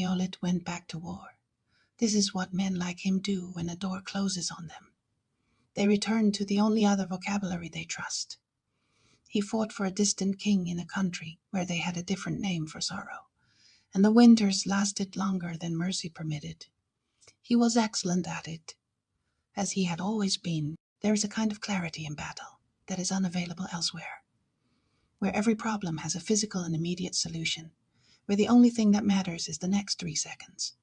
Aeolid went back to war. This is what men like him do when a door closes on them. They return to the only other vocabulary they trust. He fought for a distant king in a country where they had a different name for sorrow, and the winters lasted longer than mercy permitted. He was excellent at it, as he had always been. There is a kind of clarity in battle that is unavailable elsewhere, where every problem has a physical and immediate solution, where the only thing that matters is the next 3 seconds.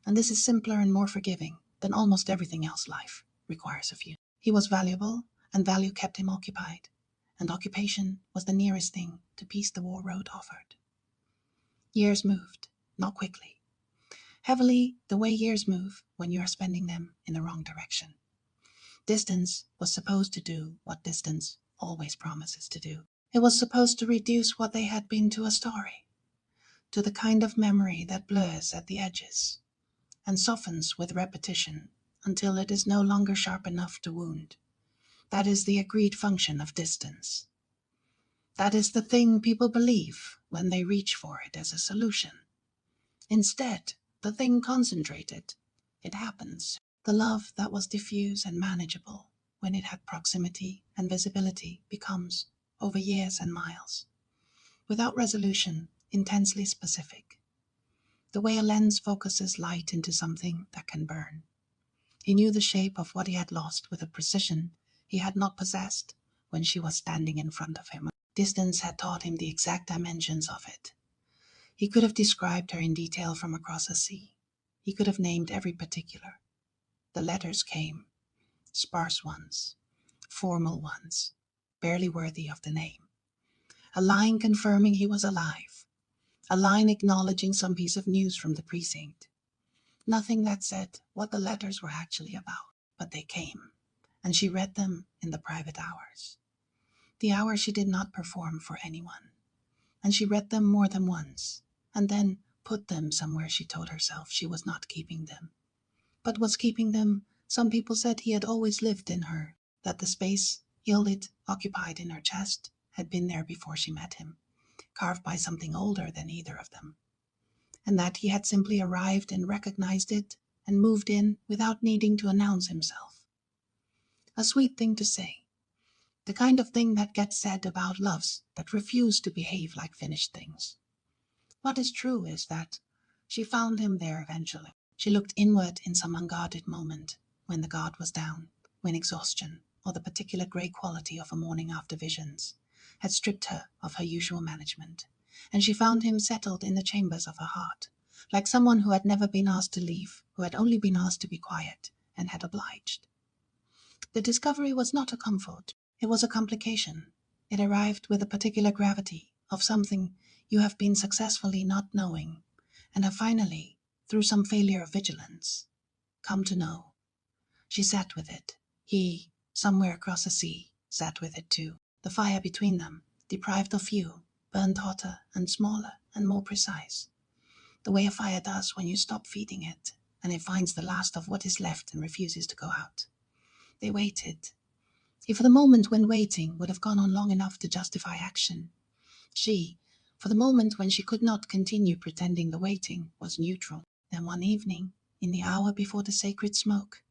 And this is simpler and more forgiving than almost everything else life requires of you. He was valuable, and value kept him occupied, and occupation was the nearest thing to peace the war road offered. Years moved, not quickly. Heavily, the way years move when you are spending them in the wrong direction. Distance was supposed to do what distance always promises to do. It was supposed to reduce what they had been to a story, to the kind of memory that blurs at the edges and softens with repetition until it is no longer sharp enough to wound. That is the agreed function of distance. That is the thing people believe when they reach for it as a solution. Instead, the thing concentrated, it happens. The love that was diffuse and manageable when it had proximity and visibility becomes, over years and miles, without resolution, intensely specific. The way a lens focuses light into something that can burn. He knew the shape of what he had lost with a precision he had not possessed when she was standing in front of him. Distance had taught him the exact dimensions of it. He could have described her in detail from across a sea. He could have named every particular. The letters came, sparse ones, formal ones, barely worthy of the name. A line confirming he was alive. A line acknowledging some piece of news from the precinct. Nothing that said what the letters were actually about, but they came, and she read them in the private hours. The hours she did not perform for anyone. And she read them more than once, and then put them somewhere she told herself she was not keeping them. But was keeping them. Some people said he had always lived in her, that the space Aeolid occupied in her chest had been there before she met him, carved by something older than either of them, and that he had simply arrived and recognized it and moved in without needing to announce himself. A sweet thing to say, the kind of thing that gets said about loves that refuse to behave like finished things. What is true is that she found him there eventually. She looked inward in some unguarded moment, when the guard was down, when exhaustion, or the particular grey quality of a morning after visions, had stripped her of her usual management, and she found him settled in the chambers of her heart, like someone who had never been asked to leave, who had only been asked to be quiet, and had obliged. The discovery was not a comfort, it was a complication. It arrived with a particular gravity of something you have been successfully not knowing, and have finally, through some failure of vigilance, come to know. She sat with it. He, somewhere across the sea, sat with it too. The fire between them, deprived of fuel, burned hotter and smaller and more precise. The way a fire does when you stop feeding it, and it finds the last of what is left and refuses to go out. They waited. He, for the moment when waiting, would have gone on long enough to justify action. She, for the moment when she could not continue pretending the waiting was neutral. Then one evening, in the hour before the sacred smoke,